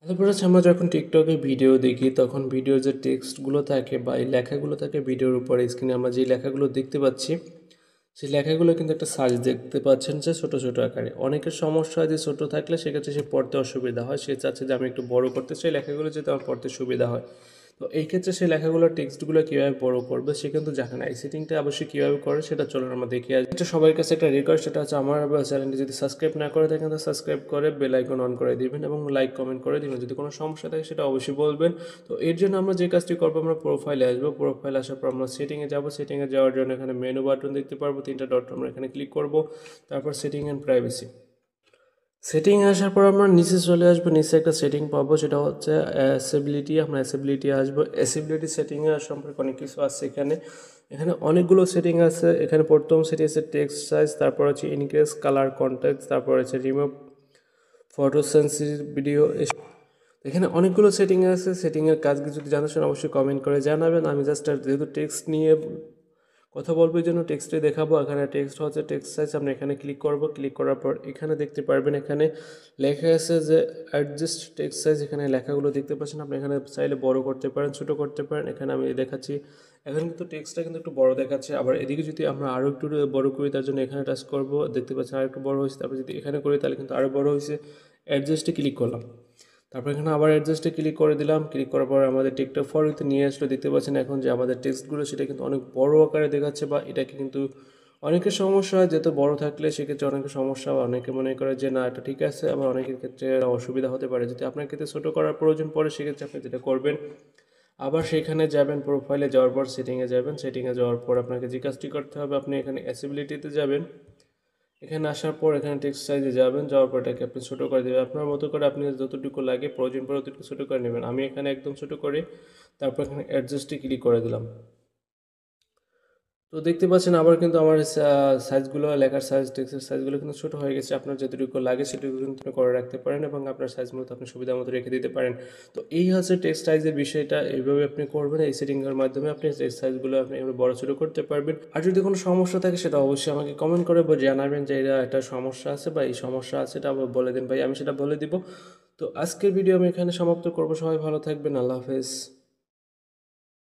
তারপর হচ্ছে আমরা যখন টিকটকে ভিডিও দেখি তখন ভিডিওর যে টেক্সটগুলো থাকে বা এই লেখাগুলো থাকে ভিডিওর উপরে স্ক্রিনে আমরা যে লেখাগুলো দেখতে পাচ্ছি সেই লেখাগুলো কিন্তু একটা সাইজ দেখতে পাচ্ছেন যে ছোট ছোট আকারে। অনেকের সমস্যা হয় যে ছোট থাকলে সেক্ষেত্রে সে পড়তে অসুবিধা হয়, সে চাচ্ছে যে আমি একটু বড় করতে চাই লেখাগুলো যাতে আমার পড়তে সুবিধা হয়। তো এই ক্ষেত্রে সেই লেখাগুলোর টেক্সটগুলো কীভাবে বড় করবে সে কিন্তু জানে না। এই সেটিংটা অবশ্যই কীভাবে করে সেটা চলুন আমরা দেখে আসি। এটা সবার কাছে একটা রিকোয়েস্ট, সেটা হচ্ছে আমার চ্যানেলটি যদি সাবস্ক্রাইব না করে থাকেন তো সাবস্ক্রাইব করে বেল আইকন অন করে দিবেন এবং লাইক কমেন্ট করে দিবেন। যদি কোনো সমস্যা থাকে সেটা অবশ্যই বলবেন। তো এর জন্য আমরা যে কাজটি করবো, আমরা প্রোফাইলে আসবো, প্রোফাইলে আসার পর আমরা সেটিংয়ে যাবো। সেটিংয়ে যাওয়ার জন্য এখানে মেনু বাটন দেখতে পারবো, তিনটা ডট আমরা এখানে ক্লিক করব। তারপর সেটিং অ্যান্ড প্রাইভেসি, সেটিংয়ে আসার পর আমরা নিচে চলে আসবো। নিচে একটা সেটিং পাবো, সেটা হচ্ছে অ্যাসেবিলিটি। আমরা অ্যাসেবিলিটি আসবো। অ্যাসেবিলিটি সেটিংয়ে সম্পর্কে অনেক কিছু আছে এখানে। এখানে অনেকগুলো সেটিং আছে। এখানে প্রথম সেটিং আছে টেক্সট সাইজ, তারপর হচ্ছে ইনক্রিজ কালার কন্টেক্সট, তারপর হচ্ছে রিমুভ ফটো সেন্সিটিভ ভিডিও। এখানে অনেকগুলো সেটিং আছে। সেটিংয়ের কাজ যদি জানার জন্য অবশ্যই কমেন্ট করে জানাবেন। আমি জাস্ট যেহেতু টেক্সট নিয়ে কথা বলবো এই জন্য টেক্সটে দেখাবো। এখানে টেক্সট হচ্ছে টেক্সট সাইজ, আমরা এখানে ক্লিক করব। ক্লিক করার পর এখানে দেখতে পারবেন এখানে লেখা আছে যে অ্যাডজাস্ট টেক্সট সাইজ। এখানে লেখাগুলো দেখতে পাচ্ছেন, আপনি এখানে চাইলে বড় করতে পারেন, ছোট করতে পারেন। এখানে আমি দেখাচ্ছি, এখন কিন্তু টেক্সটটা কিন্তু একটু বড় দেখাচ্ছে। আবার এদিকে যদি আমরা আরও একটু বড় করি তার জন্য এখানে টাচ করব, দেখতে পাচ্ছেন আর একটু বড় হয়েছে। তারপর যদি এখানে করি তাহলে কিন্তু আরও বড় হয়েছে। অ্যাডজাস্টে ক্লিক করলাম, তারপর এখানে আবার অ্যাডজাস্টে ক্লিক করে দিলাম। ক্লিক করার পর আমাদের টিকটক ফর ইউতে নিয়ে আসলো। দেখতে পাচ্ছেন এখন যে আমাদের টেক্সটগুলো সেটা কিন্তু অনেক বড় আকারে দেখাচ্ছে, বা এটাকে কিন্তু অনেকের সমস্যা হয় যেহেতু বড় থাকলে সেক্ষেত্রে অনেকের সমস্যা হয়। অনেকে মনে করে যে না এটা ঠিক আছে, আবার অনেকের ক্ষেত্রে অসুবিধা হতে পারে। যদি আপনার ক্ষেত্রে ছোটো করার প্রয়োজন পড়ে সেক্ষেত্রে আপনি যেটা করবেন, আবার সেখানে যাবেন, প্রোফাইলে যাওয়ার পর সেটিংয়ে যাবেন। সেটিংয়ে যাওয়ার পর আপনাকে যে কাজটি করতে হবে, আপনি এখানে অ্যাসেবিলিটিতে যাবেন। এখানে আসার পর এখানে টেক্সট সাইজে যাবেন, যাওয়ার পর এটাকে আপনি ছোটো করে দেবেন আপনার মতো করে। আপনি যতটুকু লাগে প্রয়োজন পড়ে ততটুকু ছোটো করে নেবেন। আমি এখানে একদম ছোটো করে তারপর এখানে অ্যাডজাস্টে ক্লিক করে দিলাম। তো দেখতে পাচ্ছেন আবার কিন্তু আমার সাইজগুলো, লেখার সাইজ, টেক্সটের সাইজগুলো কিন্তু ছোটো হয়ে গেছে। আপনার যতটুকু লাগে সেটুকু কিন্তু আপনি করে রাখতে পারেন এবং আপনার সাইজ মতো আপনি সুবিধা মতো রেখে দিতে পারেন। তো এই হচ্ছে টেক্সট সাইজের বিষয়টা। এইভাবে আপনি করবেন, এই সেটিংয়ের মাধ্যমে আপনি টেক্সট সাইজগুলো আপনি এভাবে বড় ছোটো করতে পারবেন। আর যদি কোনো সমস্যা থাকে সেটা অবশ্যই আমাকে কমেন্ট করে জানাবেন যে এটা একটা সমস্যা আছে বা এই সমস্যা আছে, এটা আবার বলে দিন ভাই, আমি সেটা বলে দিব। তো আজকের ভিডিও আমি এখানে সমাপ্ত করবো। সবাই ভালো থাকবেন, আল্লাহ হাফেজ।